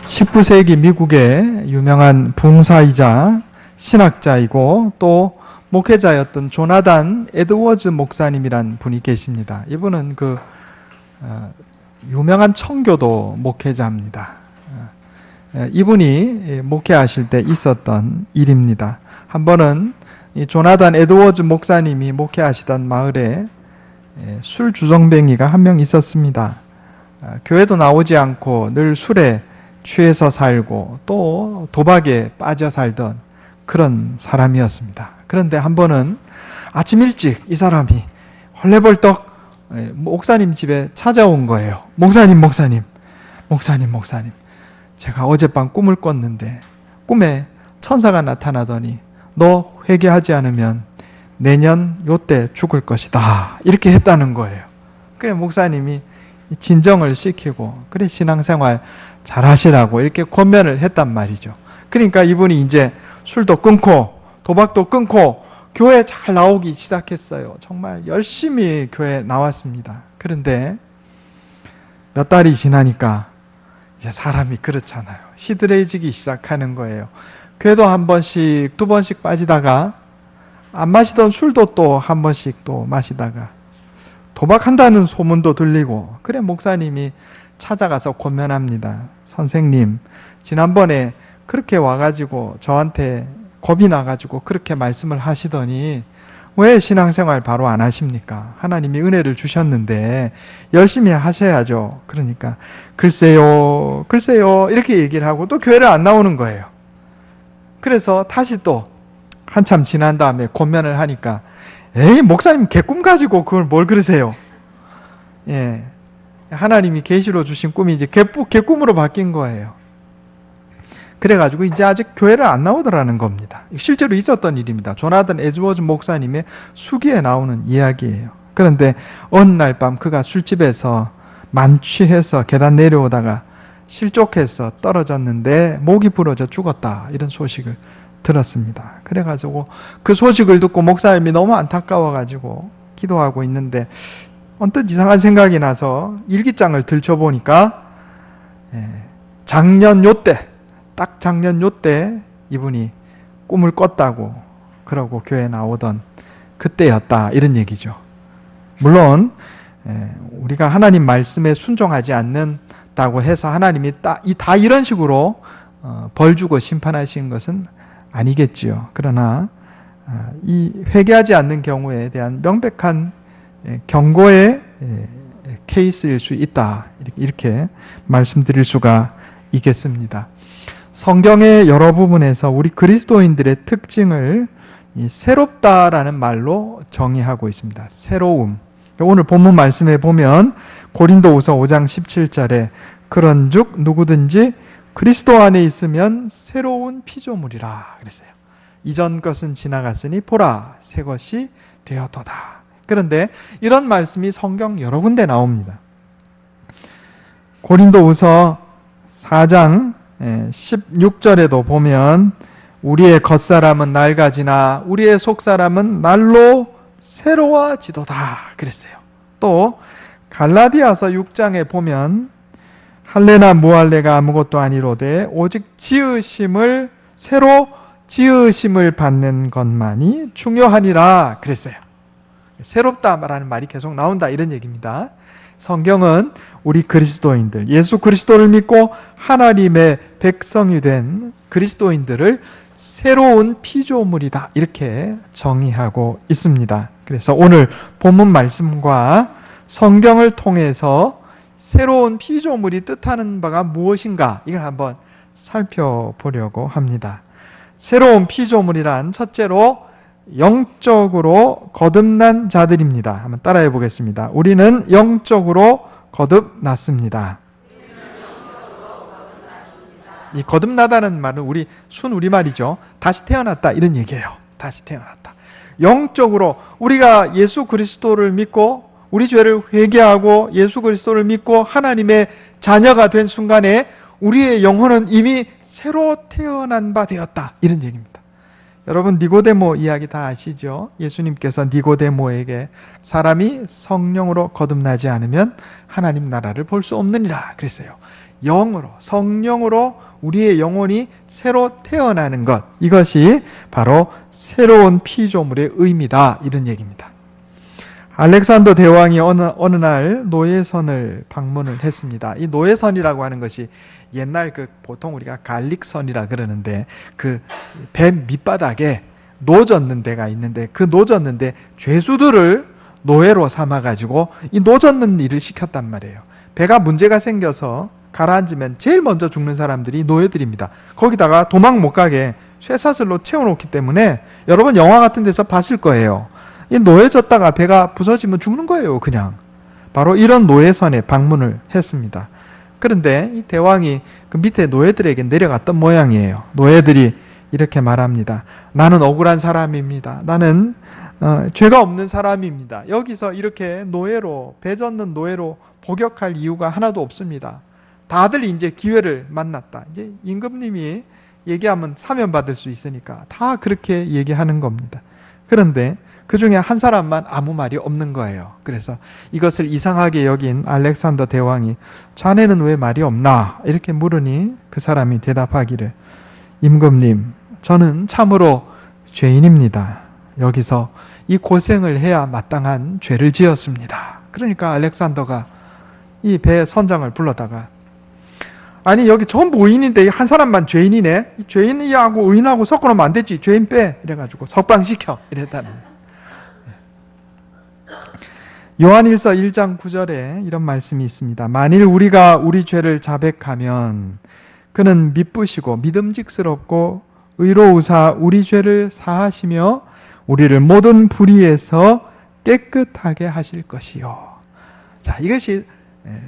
19세기 미국의 유명한 붕사이자 신학자이고 또 목회자였던 조나단 에드워즈 목사님이란 분이 계십니다. 이분은 유명한 청교도 목회자입니다. 이분이 목회하실 때 있었던 일입니다. 한 번은 이 조나단 에드워즈 목사님이 목회하시던 마을에 술 주정뱅이가 한 명 있었습니다. 교회도 나오지 않고 늘 술에 취해서 살고 또 도박에 빠져 살던 그런 사람이었습니다. 그런데 한 번은 아침 일찍 이 사람이 헐레벌떡 목사님 집에 찾아온 거예요. 목사님, 제가 어젯밤 꿈을 꿨는데 꿈에 천사가 나타나더니 너 회개하지 않으면 내년 요때 죽을 것이다 이렇게 했다는 거예요. 그래 목사님이 진정을 시키고 그래 신앙생활 잘 하시라고 이렇게 권면을 했단 말이죠. 그러니까 이분이 이제 술도 끊고 도박도 끊고 교회 잘 나오기 시작했어요. 정말 열심히 교회 나왔습니다. 그런데 몇 달이 지나니까 이제 사람이 그렇잖아요. 시들해지기 시작하는 거예요. 교회도 한 번씩 두 번씩 빠지다가 안 마시던 술도 또 한 번씩 또 마시다가 도박한다는 소문도 들리고 그래 목사님이 찾아가서 권면합니다. 선생님, 지난번에 그렇게 와가지고 저한테 겁이 나가지고 그렇게 말씀을 하시더니 왜 신앙생활 바로 안 하십니까? 하나님이 은혜를 주셨는데 열심히 하셔야죠. 그러니까 글쎄요 이렇게 얘기를 하고 또 교회를 안 나오는 거예요. 그래서 다시 또 한참 지난 다음에 권면을 하니까 에이 목사님 개꿈 가지고 그걸 뭘 그러세요? 예, 하나님이 계시로 주신 꿈이 이제 개꿈으로 바뀐 거예요. 그래가지고 이제 아직 교회를 안 나오더라는 겁니다. 실제로 있었던 일입니다. 조나단 에드워즈 목사님의 수기에 나오는 이야기예요. 그런데 어느 날 밤 그가 술집에서 만취해서 계단 내려오다가 실족해서 떨어졌는데 목이 부러져 죽었다 이런 소식을 들었습니다. 그래가지고 그 소식을 듣고 목사님이 너무 안타까워가지고 기도하고 있는데 언뜻 이상한 생각이 나서 일기장을 들춰보니까 작년 요때 이분이 꿈을 꿨다고 그러고 교회에 나오던 그때였다 이런 얘기죠. 물론 우리가 하나님 말씀에 순종하지 않는다고 해서 하나님이 다 이런 식으로 벌 주고 심판하신 것은 아니겠지요. 그러나 이 회개하지 않는 경우에 대한 명백한 경고의 케이스일 수 있다 이렇게 말씀드릴 수가 있겠습니다. 성경의 여러 부분에서 우리 그리스도인들의 특징을 새롭다라는 말로 정의하고 있습니다. 새로움. 오늘 본문 말씀에 보면 고린도후서 5장 17절에 그런즉 누구든지 그리스도 안에 있으면 새로운 피조물이라 그랬어요. 이전 것은 지나갔으니 보라 새 것이 되었도다. 그런데 이런 말씀이 성경 여러 군데 나옵니다. 고린도후서 4장 16절에도 보면 우리의 겉사람은 낡아지나 우리의 속사람은 날로 새로워지도다 그랬어요. 또 갈라디아서 6장에 보면 할례나 무할례가 아무것도 아니로되 오직 새로 지으심을 받는 것만이 중요하니라 그랬어요. 새롭다라는 말이 계속 나온다 이런 얘기입니다. 성경은 우리 그리스도인들, 예수 그리스도를 믿고 하나님의 백성이 된 그리스도인들을 새로운 피조물이다 이렇게 정의하고 있습니다. 그래서 오늘 본문 말씀과 성경을 통해서 새로운 피조물이 뜻하는 바가 무엇인가 이걸 한번 살펴보려고 합니다. 새로운 피조물이란 첫째로 영적으로 거듭난 자들입니다. 한번 따라해 보겠습니다. 우리는 영적으로 거듭났습니다. 이 거듭나다는 말은 우리 순우리말이죠. 다시 태어났다 이런 얘기예요. 다시 태어났다. 영적으로 우리가 예수 그리스도를 믿고 우리 죄를 회개하고 예수 그리스도를 믿고 하나님의 자녀가 된 순간에 우리의 영혼은 이미 새로 태어난 바 되었다 이런 얘기입니다. 여러분 니고데모 이야기 다 아시죠? 예수님께서 니고데모에게 사람이 성령으로 거듭나지 않으면 하나님 나라를 볼 수 없느니라 그랬어요. 영으로, 성령으로 우리의 영혼이 새로 태어나는 것, 이것이 바로 새로운 피조물의 의미다, 이런 얘기입니다. 알렉산더 대왕이 어느 날 노예선을 방문을 했습니다. 이 노예선이라고 하는 것이 옛날 보통 우리가 갈릭선이라 그러는데 그 배 밑바닥에 노젓는 데가 있는데 그 노젓는 데 죄수들을 노예로 삼아가지고 이 노젓는 일을 시켰단 말이에요. 배가 문제가 생겨서 가라앉으면 제일 먼저 죽는 사람들이 노예들입니다. 거기다가 도망 못 가게 쇠사슬로 채워놓기 때문에 여러분 영화 같은 데서 봤을 거예요. 이 노예졌다가 배가 부서지면 죽는 거예요, 그냥. 바로 이런 노예선에 방문을 했습니다. 그런데 이 대왕이 그 밑에 노예들에게 내려갔던 모양이에요. 노예들이 이렇게 말합니다. 나는 억울한 사람입니다. 나는 죄가 없는 사람입니다. 여기서 이렇게 노예로, 배 젓는 노예로 복역할 이유가 하나도 없습니다. 다들 이제 기회를 만났다. 이제 임금님이 얘기하면 사면받을 수 있으니까 다 그렇게 얘기하는 겁니다. 그런데 그 중에 한 사람만 아무 말이 없는 거예요. 그래서 이것을 이상하게 여긴 알렉산더 대왕이 자네는 왜 말이 없나? 이렇게 물으니 그 사람이 대답하기를 임금님, 저는 참으로 죄인입니다. 여기서 이 고생을 해야 마땅한 죄를 지었습니다. 그러니까 알렉산더가 이 배 선장을 불러다가 아니 여기 전부 의인인데 한 사람만 죄인이네? 죄인이하고 의인하고 섞어놓으면 안 되지. 죄인 빼. 이래가지고 석방시켜. 이랬다는 거예요. 요한일서 1장 9절에 이런 말씀이 있습니다. 만일 우리가 우리 죄를 자백하면 그는 미쁘시고 믿음직스럽고 의로우사 우리 죄를 사하시며 우리를 모든 불의에서 깨끗하게 하실 것이요. 자, 이것이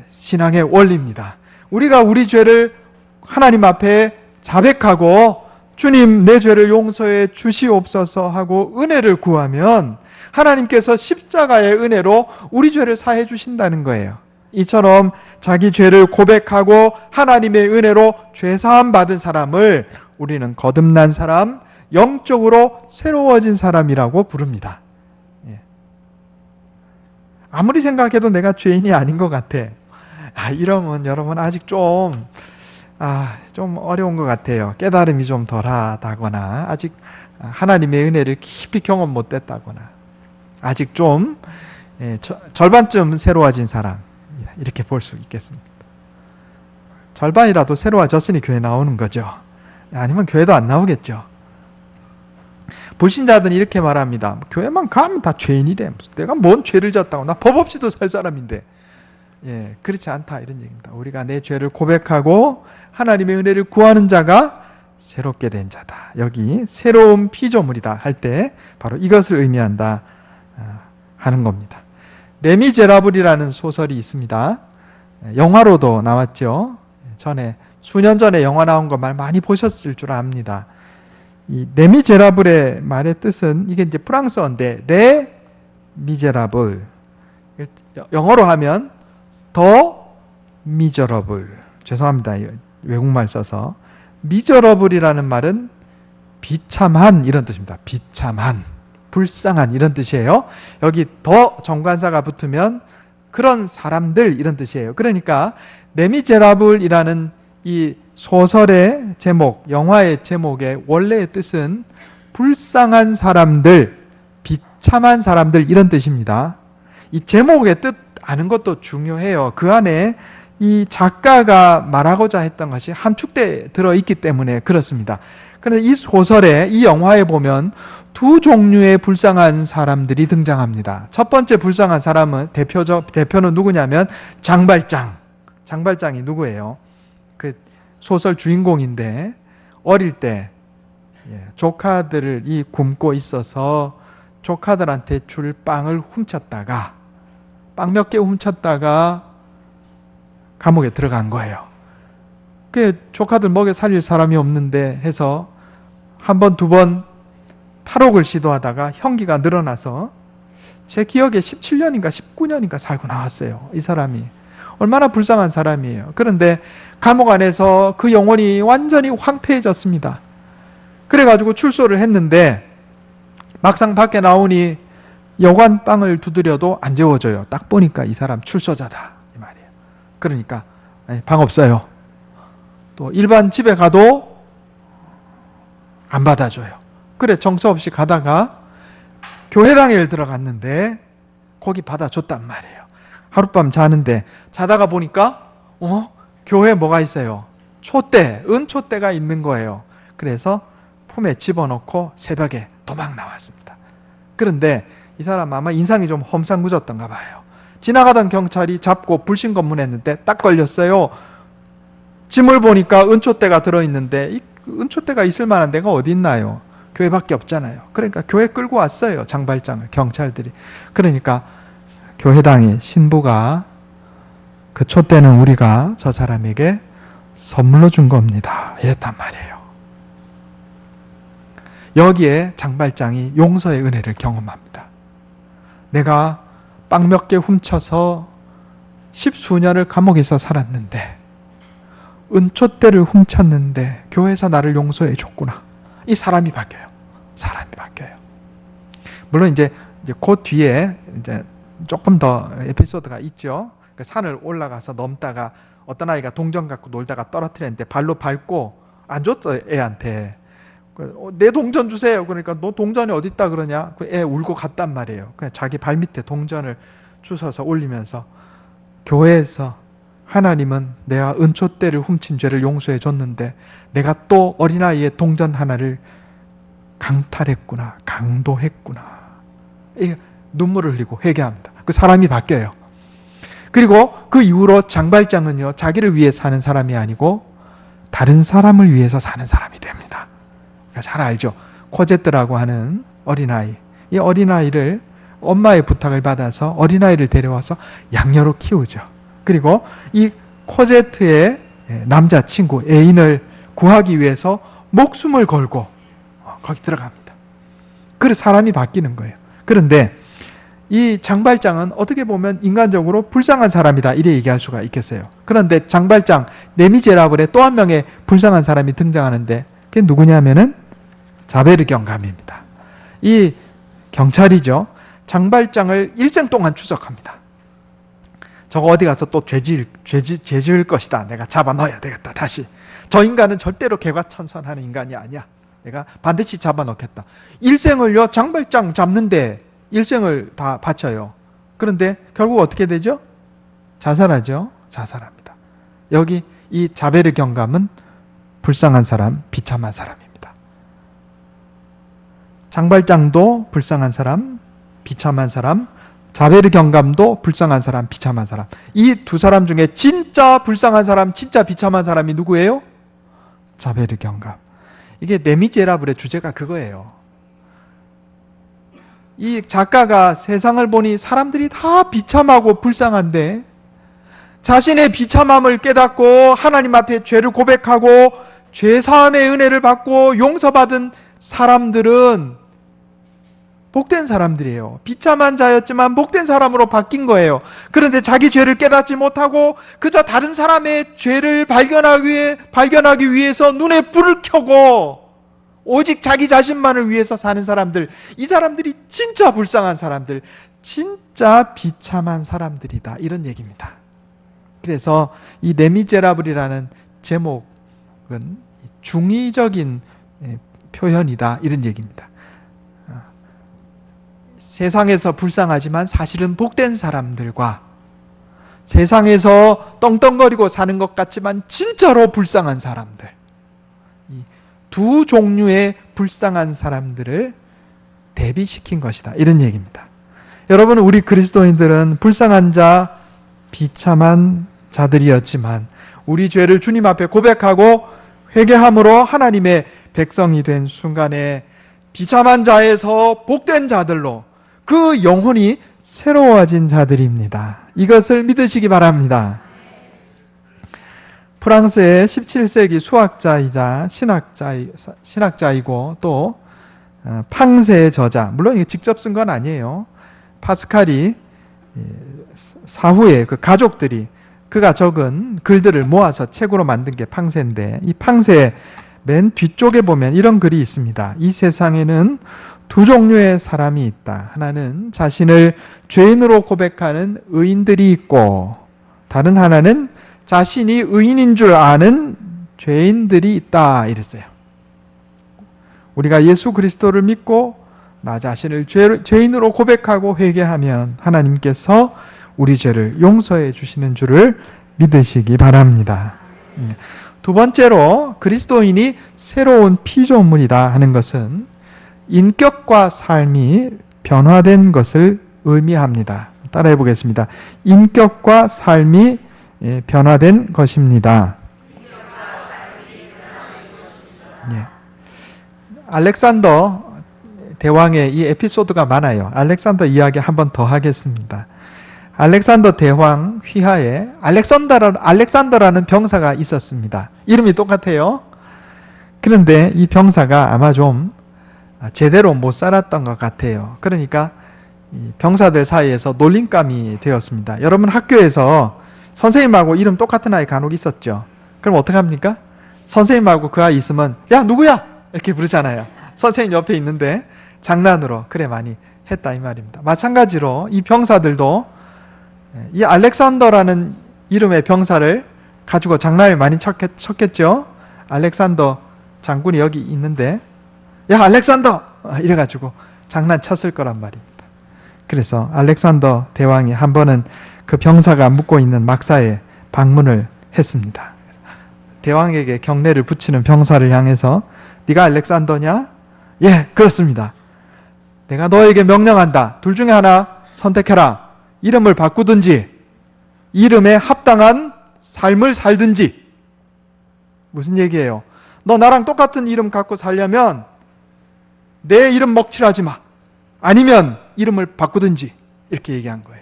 신앙의 원리입니다. 우리가 우리 죄를 하나님 앞에 자백하고 주님 내 죄를 용서해 주시옵소서 하고 은혜를 구하면 하나님께서 십자가의 은혜로 우리 죄를 사해 주신다는 거예요. 이처럼 자기 죄를 고백하고 하나님의 은혜로 죄사함 받은 사람을 우리는 거듭난 사람, 영적으로 새로워진 사람이라고 부릅니다. 아무리 생각해도 내가 죄인이 아닌 것 같아. 이러면 여러분 아직 좀 어려운 것 같아요. 깨달음이 좀 덜하다거나 아직 하나님의 은혜를 깊이 경험 못했다거나 아직 좀 절반쯤 새로워진 사람, 이렇게 볼 수 있겠습니다. 절반이라도 새로워졌으니 교회 나오는 거죠. 아니면 교회도 안 나오겠죠. 불신자들은 이렇게 말합니다. 교회만 가면 다 죄인이래. 내가 뭔 죄를 졌다고. 나 법 없이도 살 사람인데. 그렇지 않다, 이런 얘기입니다. 우리가 내 죄를 고백하고 하나님의 은혜를 구하는 자가 새롭게 된 자다. 여기 새로운 피조물이다 할 때 바로 이것을 의미한다 하는 겁니다. 레미제라블이라는 소설이 있습니다. 영화로도 나왔죠. 수년 전에 영화 나온 거 많이 보셨을 줄 압니다. 이 레미제라블의 말의 뜻은 이게 이제 프랑스어인데 레 미제라블, 영어로 하면 더 미저러블, 죄송합니다. 외국말 써서 미저러블이라는 말은 비참한 이런 뜻입니다. 비참한, 불쌍한 이런 뜻이에요. 여기 더 정관사가 붙으면 그런 사람들 이런 뜻이에요. 그러니까 레미제라블이라는 이 소설의 제목, 영화의 제목의 원래의 뜻은 불쌍한 사람들, 비참한 사람들 이런 뜻입니다. 이 제목의 뜻 아는 것도 중요해요. 그 안에 이 작가가 말하고자 했던 것이 함축되어 들어있기 때문에 그렇습니다. 그런데 이 소설에, 이 영화에 보면 두 종류의 불쌍한 사람들이 등장합니다. 첫 번째 불쌍한 사람은 대표는 누구냐면 장발장이 누구예요? 그 소설 주인공인데 어릴 때 조카들이 굶고 있어서 조카들한테 줄 빵을 훔쳤다가 빵 몇 개 훔쳤다가 감옥에 들어간 거예요. 그 조카들 먹여 살릴 사람이 없는데 해서 한 번, 두 번 탈옥을 시도하다가 형기가 늘어나서 제 기억에 17년인가 19년인가 살고 나왔어요. 이 사람이. 얼마나 불쌍한 사람이에요. 그런데 감옥 안에서 그 영혼이 완전히 황폐해졌습니다. 그래가지고 출소를 했는데 막상 밖에 나오니 여관방을 두드려도 안 재워져요. 딱 보니까 이 사람 출소자다 이 말이에요. 그러니까 방 없어요. 또 일반 집에 가도 안 받아줘요. 그래 정처 없이 가다가 교회당에 들어갔는데 거기 받아줬단 말이에요. 하룻밤 자는데 자다가 보니까 교회에 뭐가 있어요? 촛대, 은촛대가 있는 거예요. 그래서 품에 집어넣고 새벽에 도망 나왔습니다. 그런데 이 사람 아마 인상이 좀 험상궂었던가 봐요. 지나가던 경찰이 잡고 불신 검문했는데 딱 걸렸어요. 짐을 보니까 은촛대가 들어있는데 이 은촛대가 있을 만한 데가 어디 있나요? 교회밖에 없잖아요. 그러니까 교회 끌고 왔어요. 장발장을, 경찰들이. 그러니까 교회당의 신부가 그 촛대는 우리가 저 사람에게 선물로 준 겁니다. 이랬단 말이에요. 여기에 장발장이 용서의 은혜를 경험합니다. 내가 빵 몇 개 훔쳐서 10수년을 감옥에서 살았는데 은촛대를 훔쳤는데 교회에서 나를 용서해 줬구나. 이 사람이 바뀌어요. 사람이 바뀌어요. 물론 이제 그 뒤에 이제 조금 더 에피소드가 있죠. 그 산을 올라가서 넘다가 어떤 아이가 동전 갖고 놀다가 떨어뜨렸는데 발로 밟고 안 줬어, 애한테. 내 동전 주세요. 그러니까 너 동전이 어디 있다 그러냐? 애 울고 갔단 말이에요. 그냥 자기 발 밑에 동전을 주워서 올리면서 교회에서 하나님은 내가 은촛대를 훔친 죄를 용서해 줬는데 내가 또 어린아이의 동전 하나를 강탈했구나, 강도했구나. 눈물을 흘리고 회개합니다. 그 사람이 바뀌어요. 그리고 그 이후로 장발장은요, 자기를 위해 사는 사람이 아니고 다른 사람을 위해서 사는 사람이 됩니다. 잘 알죠? 코제트라고 하는 어린아이. 이 어린아이를 엄마의 부탁을 받아서 어린아이를 데려와서 양녀로 키우죠. 그리고 이 코제트의 남자친구, 애인을 구하기 위해서 목숨을 걸고 거기 들어갑니다. 그래서 사람이 바뀌는 거예요. 그런데 이 장발장은 어떻게 보면 인간적으로 불쌍한 사람이다 이래 얘기할 수가 있겠어요. 그런데 장발장, 레미제라블의 또 한 명의 불쌍한 사람이 등장하는데 그게 누구냐면은 자베르 경감입니다. 이 경찰이죠. 장발장을 일생 동안 추적합니다. 저거 어디 가서 또 죄 지을 것이다. 내가 잡아 넣어야 되겠다. 다시. 저 인간은 절대로 개과천선하는 인간이 아니야. 내가 반드시 잡아 넣겠다. 일생을요, 장발장 잡는데 일생을 다 바쳐요. 그런데 결국 어떻게 되죠? 자살하죠. 자살합니다. 여기 이 자베르 경감은 불쌍한 사람, 비참한 사람입니다. 장발장도 불쌍한 사람, 비참한 사람, 자베르 경감도 불쌍한 사람, 비참한 사람. 이 두 사람 중에 진짜 불쌍한 사람, 진짜 비참한 사람이 누구예요? 자베르 경감. 이게 레미제라블의 주제가 그거예요. 이 작가가 세상을 보니 사람들이 다 비참하고 불쌍한데 자신의 비참함을 깨닫고 하나님 앞에 죄를 고백하고 죄사함의 은혜를 받고 용서받은 사람들은 복된 사람들이에요. 비참한 자였지만 복된 사람으로 바뀐 거예요. 그런데 자기 죄를 깨닫지 못하고 그저 다른 사람의 죄를 발견하기 위해서 눈에 불을 켜고 오직 자기 자신만을 위해서 사는 사람들, 이 사람들이 진짜 불쌍한 사람들, 진짜 비참한 사람들이다. 이런 얘기입니다. 그래서 이 레미제라블이라는 제목은 중의적인 표현이다. 이런 얘기입니다. 세상에서 불쌍하지만 사실은 복된 사람들과 세상에서 떵떵거리고 사는 것 같지만 진짜로 불쌍한 사람들, 이 두 종류의 불쌍한 사람들을 대비시킨 것이다. 이런 얘기입니다. 여러분, 우리 그리스도인들은 불쌍한 자, 비참한 자들이었지만 우리 죄를 주님 앞에 고백하고 회개함으로 하나님의 백성이 된 순간에 비참한 자에서 복된 자들로 그 영혼이 새로워진 자들입니다. 이것을 믿으시기 바랍니다. 프랑스의 17세기 수학자이자 신학자이고 또 팡세의 저자, 물론 이게 직접 쓴 건 아니에요. 파스칼이 사후에 그 가족들이 그가 적은 글들을 모아서 책으로 만든 게 팡세인데, 이 팡세 맨 뒤쪽에 보면 이런 글이 있습니다. 이 세상에는 두 종류의 사람이 있다. 하나는 자신을 죄인으로 고백하는 의인들이 있고, 다른 하나는 자신이 의인인 줄 아는 죄인들이 있다 이랬어요. 우리가 예수 그리스도를 믿고 나 자신을 죄인으로 고백하고 회개하면 하나님께서 우리 죄를 용서해 주시는 줄을 믿으시기 바랍니다. 두 번째로 그리스도인이 새로운 피조물이다 하는 것은 인격과 삶이 변화된 것을 의미합니다. 따라해 보겠습니다. 인격과 삶이 변화된 것입니다. 알렉산더 대왕의 이 에피소드가 많아요. 알렉산더 이야기 한 번 더 하겠습니다. 알렉산더 대왕 휘하에 알렉산더라는 병사가 있었습니다. 이름이 똑같아요. 그런데 이 병사가 아마 좀 제대로 못 살았던 것 같아요. 그러니까 이 병사들 사이에서 놀림감이 되었습니다. 여러분 학교에서 선생님하고 이름 똑같은 아이 간혹 있었죠. 그럼 어떡합니까? 선생님하고 그 아이 있으면 야 누구야? 이렇게 부르잖아요. 선생님 옆에 있는데 장난으로 그래 많이 했다 이 말입니다. 마찬가지로 이 병사들도 이 알렉산더라는 이름의 병사를 가지고 장난을 많이 쳤겠죠. 알렉산더 장군이 여기 있는데 야 알렉산더! 이래가지고 장난쳤을 거란 말입니다. 그래서 알렉산더 대왕이 한 번은 그 병사가 묵고 있는 막사에 방문을 했습니다. 대왕에게 경례를 붙이는 병사를 향해서 네가 알렉산더냐? 예, 그렇습니다. 내가 너에게 명령한다. 둘 중에 하나 선택해라. 이름을 바꾸든지 이름에 합당한 삶을 살든지. 무슨 얘기예요? 너 나랑 똑같은 이름 갖고 살려면 내 이름 먹칠하지 마. 아니면 이름을 바꾸든지. 이렇게 얘기한 거예요.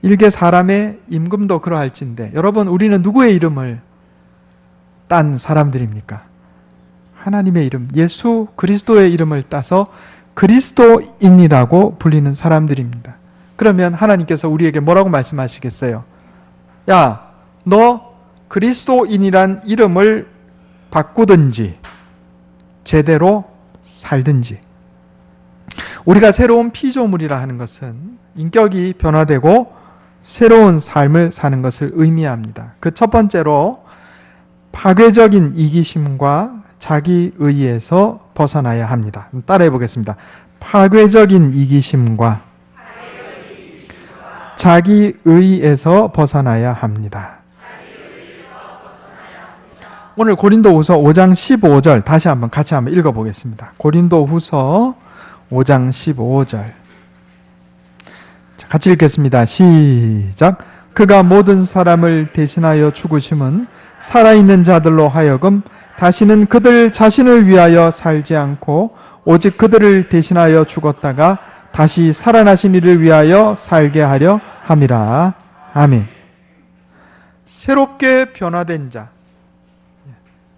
일개 사람의 임금도 그러할진데 여러분 우리는 누구의 이름을 딴 사람들입니까? 하나님의 이름, 예수 그리스도의 이름을 따서 그리스도인이라고 불리는 사람들입니다. 그러면 하나님께서 우리에게 뭐라고 말씀하시겠어요? 야, 너 그리스도인이란 이름을 바꾸든지 제대로 살든지. 우리가 새로운 피조물이라 하는 것은 인격이 변화되고 새로운 삶을 사는 것을 의미합니다. 그 첫 번째로 파괴적인 이기심과 자기의에서 벗어나야 합니다. 따라해 보겠습니다. 파괴적인 이기심과 자기의에서 벗어나야 합니다. 오늘 고린도후서 5장 15절 다시 한번 같이 한번 읽어보겠습니다. 고린도후서 5장 15절 같이 읽겠습니다. 시작. 그가 모든 사람을 대신하여 죽으심은 살아있는 자들로 하여금 다시는 그들 자신을 위하여 살지 않고 오직 그들을 대신하여 죽었다가 다시 살아나신 이를 위하여 살게 하려 함이라. 아멘. 새롭게 변화된 자,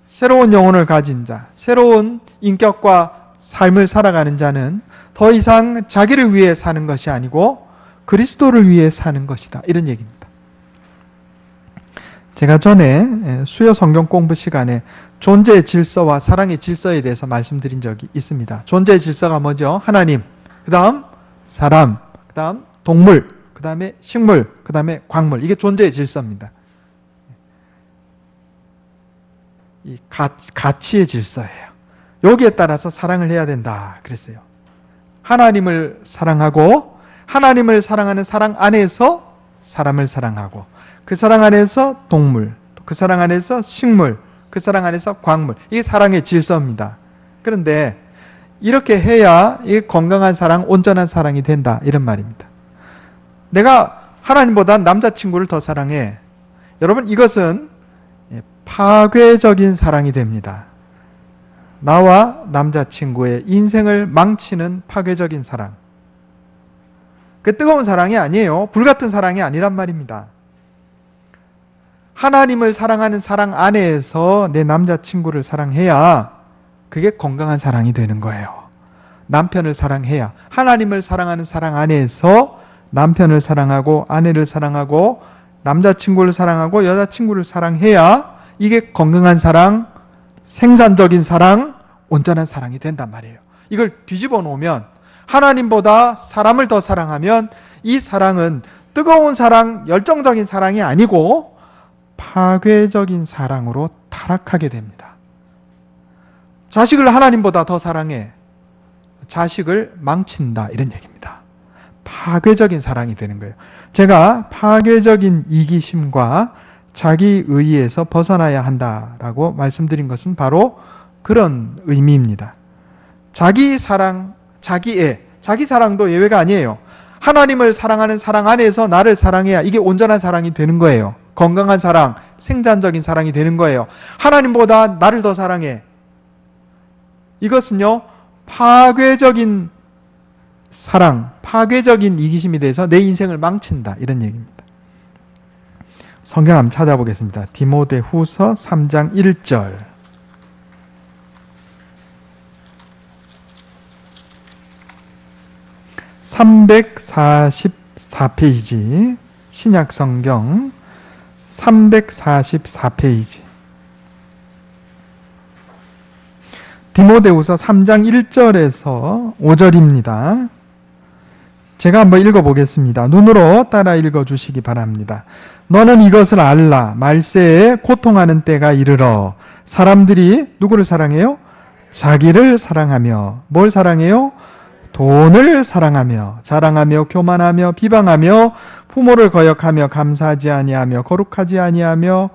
새로운 영혼을 가진 자, 새로운 인격과 삶을 살아가는 자는 더 이상 자기를 위해 사는 것이 아니고 그리스도를 위해 사는 것이다. 이런 얘기입니다. 제가 전에 수요 성경 공부 시간에 존재의 질서와 사랑의 질서에 대해서 말씀드린 적이 있습니다. 존재의 질서가 뭐죠? 하나님, 그 다음 사람, 그 다음 동물, 그 다음에 식물, 그 다음에 광물. 이게 존재의 질서입니다. 이 가치의 질서예요. 여기에 따라서 사랑을 해야 된다 그랬어요. 하나님을 사랑하고 하나님을 사랑하는 사랑 안에서 사람을 사랑하고 그 사랑 안에서 동물, 그 사랑 안에서 식물, 그 사랑 안에서 광물. 이게 사랑의 질서입니다. 그런데 이렇게 해야 이 건강한 사랑, 온전한 사랑이 된다 이런 말입니다. 내가 하나님보다 남자친구를 더 사랑해. 여러분 이것은 파괴적인 사랑이 됩니다. 나와 남자친구의 인생을 망치는 파괴적인 사랑. 그 뜨거운 사랑이 아니에요. 불같은 사랑이 아니란 말입니다. 하나님을 사랑하는 사랑 안에서 내 남자친구를 사랑해야 그게 건강한 사랑이 되는 거예요. 남편을 사랑해야, 하나님을 사랑하는 사랑 안에서 남편을 사랑하고 아내를 사랑하고 남자친구를 사랑하고 여자친구를 사랑해야 이게 건강한 사랑, 생산적인 사랑, 온전한 사랑이 된단 말이에요. 이걸 뒤집어 놓으면 하나님보다 사람을 더 사랑하면 이 사랑은 뜨거운 사랑, 열정적인 사랑이 아니고 파괴적인 사랑으로 타락하게 됩니다. 자식을 하나님보다 더 사랑해. 자식을 망친다. 이런 얘기입니다. 파괴적인 사랑이 되는 거예요. 제가 파괴적인 이기심과 자기 의의에서 벗어나야 한다라고 말씀드린 것은 바로 그런 의미입니다. 자기 사랑, 자기 사랑도 예외가 아니에요. 하나님을 사랑하는 사랑 안에서 나를 사랑해야 이게 온전한 사랑이 되는 거예요. 건강한 사랑, 생산적인 사랑이 되는 거예요. 하나님보다 나를 더 사랑해. 이것은요, 파괴적인 사랑, 파괴적인 이기심이 돼서 내 인생을 망친다. 이런 얘기입니다. 성경 한번 찾아보겠습니다. 디모데후서 3장 1절. 344페이지, 신약성경 344페이지. 디모데후서 3장 1절에서 5절입니다. 제가 한번 읽어보겠습니다. 눈으로 따라 읽어주시기 바랍니다. 너는 이것을 알라. 말세에 고통하는 때가 이르러 사람들이 누구를 사랑해요? 자기를 사랑하며. 뭘 사랑해요? 돈을 사랑하며 자랑하며 교만하며 비방하며 부모를 거역하며 감사하지 아니하며 거룩하지 아니하며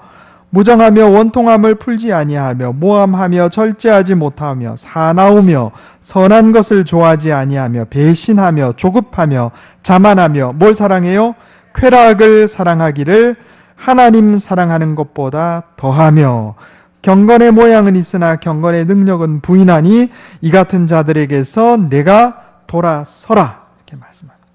무정하며 원통함을 풀지 아니하며 모함하며 절제하지 못하며 사나우며 선한 것을 좋아하지 아니하며 배신하며 조급하며 자만하며 뭘 사랑해요? 쾌락을 사랑하기를 하나님 사랑하는 것보다 더하며 경건의 모양은 있으나 경건의 능력은 부인하니 이 같은 자들에게서 내가 돌아서라. 이렇게 말씀합니다.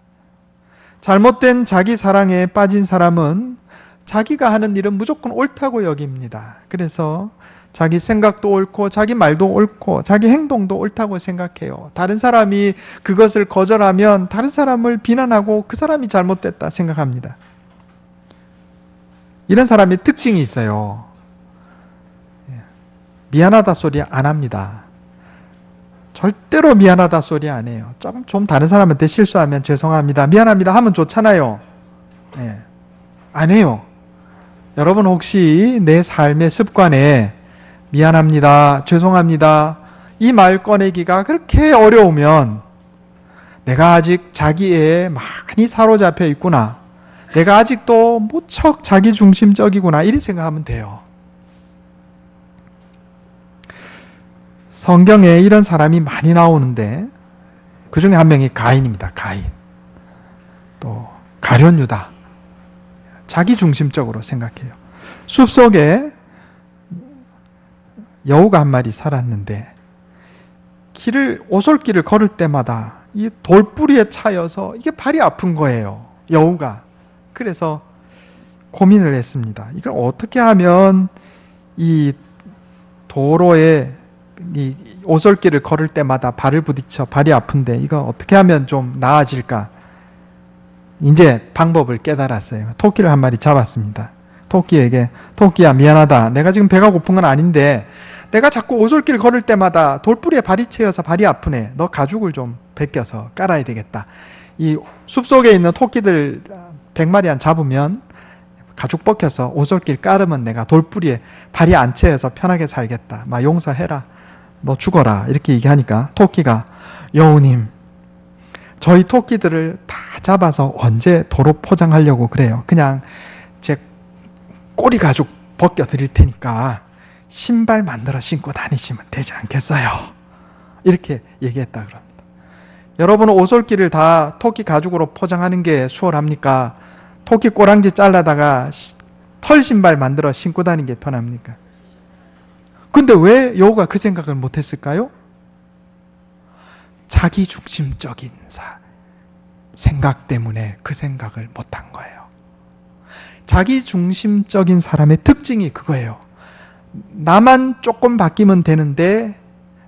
잘못된 자기 사랑에 빠진 사람은 자기가 하는 일은 무조건 옳다고 여깁니다. 그래서 자기 생각도 옳고 자기 말도 옳고 자기 행동도 옳다고 생각해요. 다른 사람이 그것을 거절하면 다른 사람을 비난하고 그 사람이 잘못됐다 생각합니다. 이런 사람의 특징이 있어요. 미안하다 소리 안 합니다. 절대로 미안하다 소리 안 해요. 좀 다른 사람한테 실수하면 죄송합니다, 미안합니다 하면 좋잖아요. 네. 안 해요. 여러분 혹시 내 삶의 습관에 미안합니다, 죄송합니다 이 말 꺼내기가 그렇게 어려우면 내가 아직 자기에 많이 사로잡혀 있구나, 내가 아직도 무척 자기중심적이구나 이렇게 생각하면 돼요. 성경에 이런 사람이 많이 나오는데 그 중에 한 명이 가인입니다. 가인. 또 가룟 유다. 자기중심적으로 생각해요. 숲속에 여우가 한 마리 살았는데 오솔길을 걸을 때마다 이 돌뿌리에 차여서 이게 발이 아픈 거예요. 여우가. 그래서 고민을 했습니다. 이걸 어떻게 하면 이 도로에 이 오솔길을 걸을 때마다 발을 부딪혀 발이 아픈데 이거 어떻게 하면 좀 나아질까? 이제 방법을 깨달았어요. 토끼를 한 마리 잡았습니다. 토끼에게 토끼야 미안하다. 내가 지금 배가 고픈 건 아닌데 내가 자꾸 오솔길 걸을 때마다 돌뿌리에 발이 채여서 발이 아프네. 너 가죽을 좀 벗겨서 깔아야 되겠다. 이 숲속에 있는 토끼들 100마리 한 잡으면 가죽 벗겨서 오솔길 깔으면 내가 돌뿌리에 발이 안 채여서 편하게 살겠다. 막 용서해라. 너 죽어라. 이렇게 얘기하니까 토끼가 여우님 저희 토끼들을 다 잡아서 언제 도로 포장하려고 그래요. 그냥 제 꼬리 가죽 벗겨 드릴 테니까 신발 만들어 신고 다니시면 되지 않겠어요? 이렇게 얘기했다 그럽니다. 여러분은 오솔길을 다 토끼 가죽으로 포장하는 게 수월합니까? 토끼 꼬랑지 잘라다가 털 신발 만들어 신고 다니는 게 편합니까? 근데 왜 여우가 그 생각을 못했을까요? 자기중심적인 생각 때문에 그 생각을 못한 거예요. 자기중심적인 사람의 특징이 그거예요. 나만 조금 바뀌면 되는데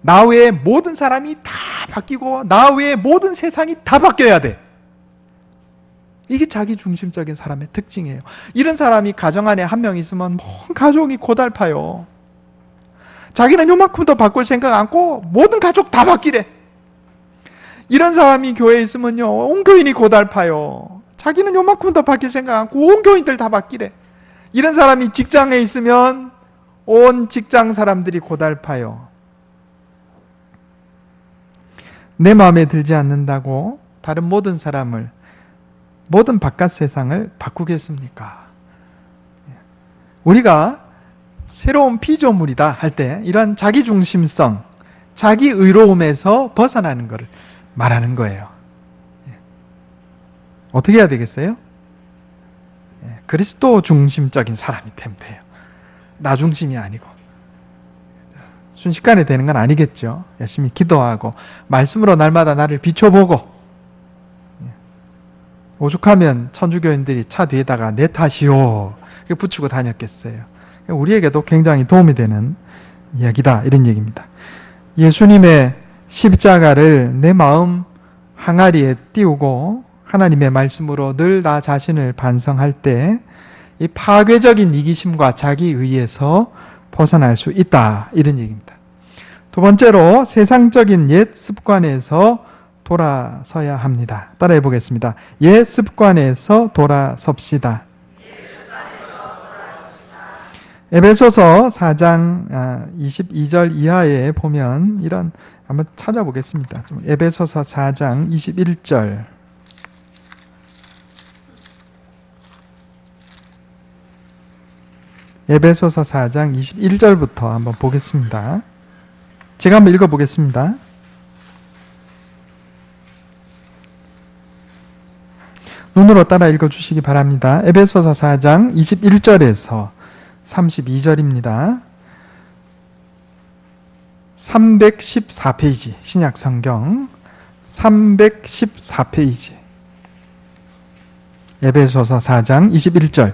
나 외에 모든 사람이 다 바뀌고 나 외에 모든 세상이 다 바뀌어야 돼. 이게 자기중심적인 사람의 특징이에요. 이런 사람이 가정 안에 한 명 있으면 온 가족이 고달파요. 자기는 요만큼 더 바꿀 생각 않고 모든 가족 다 바뀌래. 이런 사람이 교회에 있으면요 온 교인이 고달파요. 자기는 요만큼 더 바뀔 생각 않고 온 교인들 다 바뀌래. 이런 사람이 직장에 있으면 온 직장 사람들이 고달파요. 내 마음에 들지 않는다고 다른 모든 사람을, 모든 바깥 세상을 바꾸겠습니까? 우리가 새로운 피조물이다 할 때 이런 자기중심성, 자기의로움에서 벗어나는 것을 말하는 거예요. 어떻게 해야 되겠어요? 그리스도 중심적인 사람이 되면 돼요. 나 중심이 아니고. 순식간에 되는 건 아니겠죠. 열심히 기도하고 말씀으로 날마다 나를 비춰보고, 오죽하면 천주교인들이 차 뒤에다가 내 탓이요 이렇게 붙이고 다녔겠어요. 우리에게도 굉장히 도움이 되는 이야기다, 이런 얘기입니다. 예수님의 십자가를 내 마음 항아리에 띄우고 하나님의 말씀으로 늘 나 자신을 반성할 때 이 파괴적인 이기심과 자기의에서 벗어날 수 있다, 이런 얘기입니다. 두 번째로 세상적인 옛 습관에서 돌아서야 합니다. 따라해 보겠습니다. 옛 습관에서 돌아섭시다. 에베소서 4장 22절 이하에 보면 이런, 한번 찾아보겠습니다. 에베소서 4장 21절. 에베소서 4장 21절부터 한번 보겠습니다. 제가 한번 읽어보겠습니다. 눈으로 따라 읽어주시기 바랍니다. 에베소서 4장 21절에서 32절입니다. 314페이지, 신약성경 314페이지. 에베소서 4장 21절.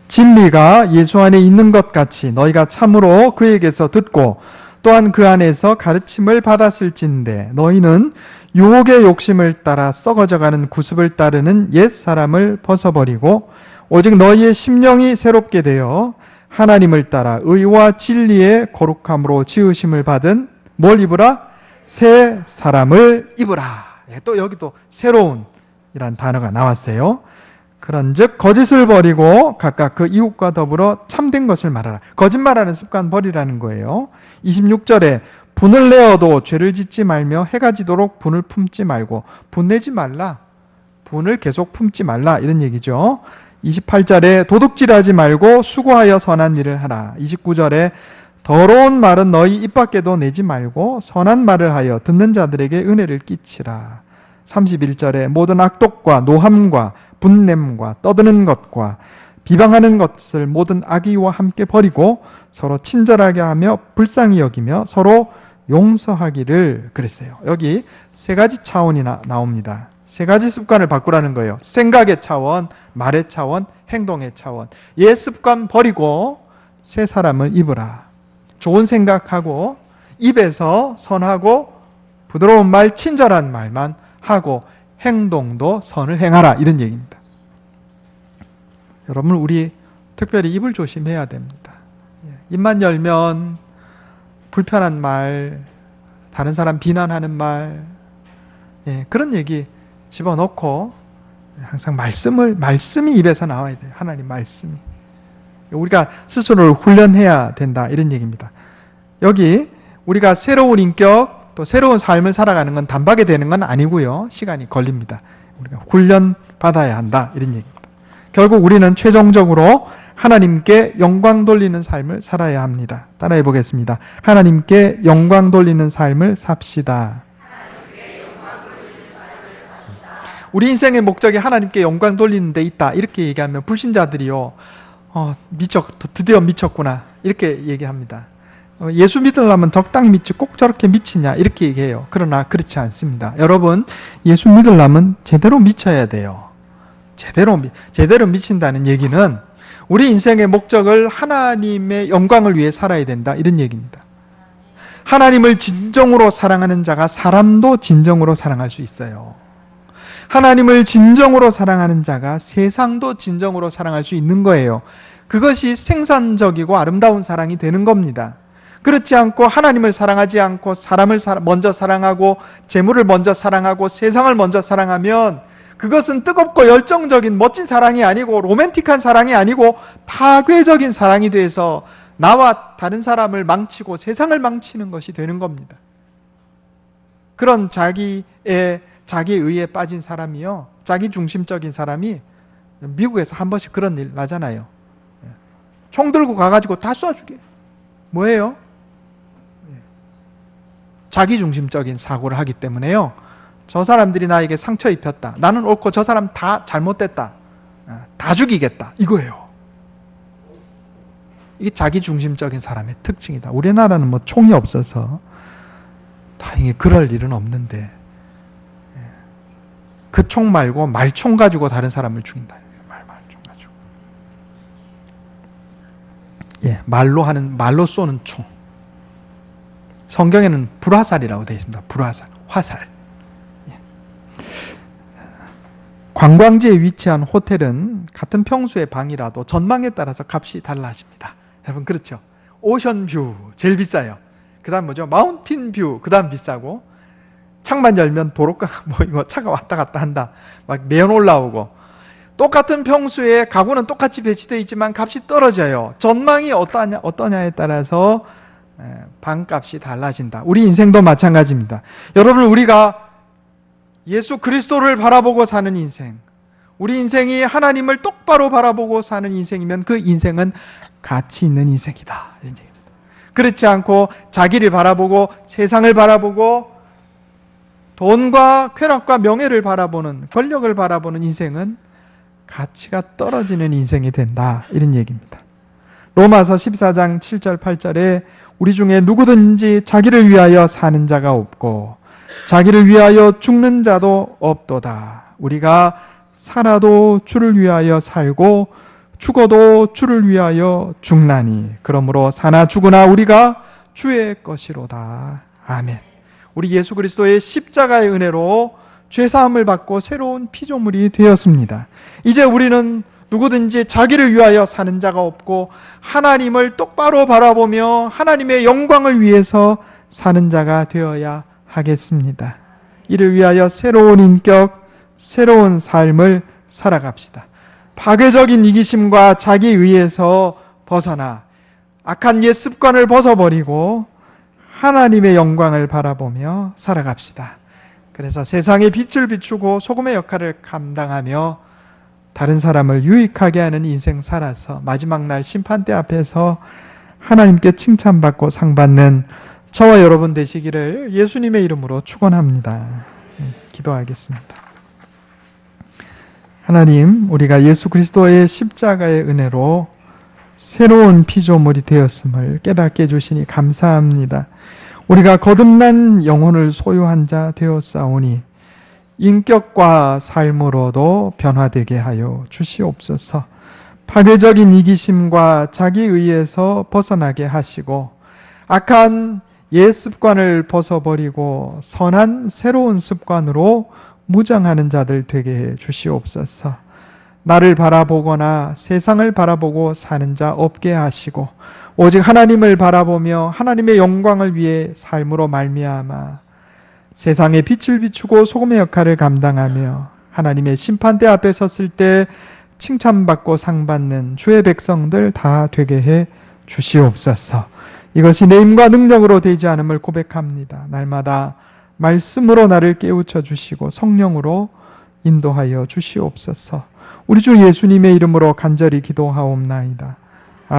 진리가 예수 안에 있는 것 같이 너희가 참으로 그에게서 듣고 또한 그 안에서 가르침을 받았을진데 너희는 유혹의 욕심을 따라 썩어져가는 구습을 따르는 옛 사람을 벗어버리고 오직 너희의 심령이 새롭게 되어 하나님을 따라 의와 진리의 거룩함으로 지으심을 받은 뭘 입으라? 새 사람을 입으라. 또 여기 또 새로운 이란 단어가 나왔어요. 그런즉 거짓을 버리고 각각 그 이웃과 더불어 참된 것을 말하라. 거짓말하는 습관 버리라는 거예요. 26절에 분을 내어도 죄를 짓지 말며 해가 지도록 분을 품지 말고, 분내지 말라, 분을 계속 품지 말라, 이런 얘기죠. 28절에 도둑질하지 말고 수고하여 선한 일을 하라. 29절에 더러운 말은 너희 입 밖에도 내지 말고 선한 말을 하여 듣는 자들에게 은혜를 끼치라. 31절에 모든 악독과 노함과 분냄과 떠드는 것과 비방하는 것을 모든 악의와 함께 버리고 서로 친절하게 하며 불쌍히 여기며 서로 용서하기를 그랬어요. 여기 세 가지 차원이 나옵니다. 세 가지 습관을 바꾸라는 거예요. 생각의 차원, 말의 차원, 행동의 차원. 옛 습관 버리고 새 사람을 입으라. 좋은 생각하고 입에서 선하고 부드러운 말, 친절한 말만 하고 행동도 선을 행하라, 이런 얘기입니다. 여러분, 우리 특별히 입을 조심해야 됩니다. 입만 열면 불편한 말, 다른 사람 비난하는 말, 그런 얘기 집어넣고 항상 말씀이 입에서 나와야 돼요. 하나님 말씀이. 우리가 스스로를 훈련해야 된다, 이런 얘기입니다. 여기 우리가 새로운 인격, 또 새로운 삶을 살아가는 건 단박에 되는 건 아니고요. 시간이 걸립니다. 우리가 훈련 받아야 한다, 이런 얘기입니다. 결국 우리는 최종적으로 하나님께 영광 돌리는 삶을 살아야 합니다. 따라해 보겠습니다. 하나님께 영광 돌리는 삶을 삽시다. 우리 인생의 목적이 하나님께 영광 돌리는 데 있다, 이렇게 얘기하면 불신자들이요, 드디어 미쳤구나, 이렇게 얘기합니다. 예수 믿으려면 적당히 믿지 꼭 저렇게 미치냐, 이렇게 얘기해요. 그러나 그렇지 않습니다. 여러분, 예수 믿으려면 제대로 미쳐야 돼요. 제대로 미친다는 얘기는 우리 인생의 목적을 하나님의 영광을 위해 살아야 된다, 이런 얘기입니다. 하나님을 진정으로 사랑하는 자가 사람도 진정으로 사랑할 수 있어요. 하나님을 진정으로 사랑하는 자가 세상도 진정으로 사랑할 수 있는 거예요. 그것이 생산적이고 아름다운 사랑이 되는 겁니다. 그렇지 않고 하나님을 사랑하지 않고 사람을 먼저 사랑하고 재물을 먼저 사랑하고 세상을 먼저 사랑하면 그것은 뜨겁고 열정적인 멋진 사랑이 아니고 로맨틱한 사랑이 아니고 파괴적인 사랑이 돼서 나와 다른 사람을 망치고 세상을 망치는 것이 되는 겁니다. 그런 자기의 의에 빠진 사람이요, 자기 중심적인 사람이, 미국에서 한 번씩 그런 일 나잖아요. 총 들고 가가지고 다 쏴주게. 뭐예요? 자기 중심적인 사고를 하기 때문에요, 저 사람들이 나에게 상처 입혔다, 나는 옳고 저 사람 다 잘못됐다, 다 죽이겠다, 이거예요. 이게 자기 중심적인 사람의 특징이다. 우리나라는 뭐 총이 없어서 다행히 그럴 일은 없는데, 그 총 말고 말총 가지고 다른 사람을 죽인다. 말총 가지고. 말로 쏘는 총. 성경에는 불화살이라고 되어 있습니다. 불화살, 화살. 관광지에 위치한 호텔은 같은 평수의 방이라도 전망에 따라서 값이 달라집니다. 여러분, 그렇죠? 오션뷰 제일 비싸요. 그 다음 뭐죠? 마운틴뷰, 그 다음 비싸고, 창만 열면 도로가가 보이고 차가 왔다 갔다 한다, 막 매연 올라오고, 똑같은 평수에 가구는 똑같이 배치되어 있지만 값이 떨어져요. 전망이 어떠냐에 따라서 방값이 달라진다. 우리 인생도 마찬가지입니다. 여러분, 우리가 예수 그리스도를 바라보고 사는 인생, 우리 인생이 하나님을 똑바로 바라보고 사는 인생이면 그 인생은 가치 있는 인생이다, 이런 얘기입니다. 그렇지 않고 자기를 바라보고 세상을 바라보고 돈과 쾌락과 명예를 바라보는, 권력을 바라보는 인생은 가치가 떨어지는 인생이 된다, 이런 얘기입니다. 로마서 14장 7절 8절에 우리 중에 누구든지 자기를 위하여 사는 자가 없고 자기를 위하여 죽는 자도 없도다. 우리가 살아도 주를 위하여 살고 죽어도 주를 위하여 죽나니 그러므로 사나 죽으나 우리가 주의 것이로다. 아멘. 우리 예수 그리스도의 십자가의 은혜로 죄사함을 받고 새로운 피조물이 되었습니다. 이제 우리는 누구든지 자기를 위하여 사는 자가 없고 하나님을 똑바로 바라보며 하나님의 영광을 위해서 사는 자가 되어야 하겠습니다. 이를 위하여 새로운 인격, 새로운 삶을 살아갑시다. 파괴적인 이기심과 자기의에서 벗어나 악한 옛 습관을 벗어버리고 하나님의 영광을 바라보며 살아갑시다. 그래서 세상의 빛을 비추고 소금의 역할을 감당하며 다른 사람을 유익하게 하는 인생 살아서 마지막 날 심판대 앞에서 하나님께 칭찬받고 상받는 저와 여러분 되시기를 예수님의 이름으로 축원합니다. 기도하겠습니다. 하나님, 우리가 예수 그리스도의 십자가의 은혜로 새로운 피조물이 되었음을 깨닫게 해주시니 감사합니다. 우리가 거듭난 영혼을 소유한 자 되었사오니 인격과 삶으로도 변화되게 하여 주시옵소서. 파괴적인 이기심과 자기의에서 벗어나게 하시고 악한 옛 습관을 벗어버리고 선한 새로운 습관으로 무장하는 자들 되게 해 주시옵소서. 나를 바라보거나 세상을 바라보고 사는 자 없게 하시고 오직 하나님을 바라보며 하나님의 영광을 위해 삶으로 말미암아 세상의 빛을 비추고 소금의 역할을 감당하며 하나님의 심판대 앞에 섰을 때 칭찬받고 상받는 주의 백성들 다 되게 해 주시옵소서. 이것이 내 힘과 능력으로 되지 않음을 고백합니다. 날마다 말씀으로 나를 깨우쳐 주시고 성령으로 인도하여 주시옵소서. 우리 주 예수님의 이름으로 간절히 기도하옵나이다.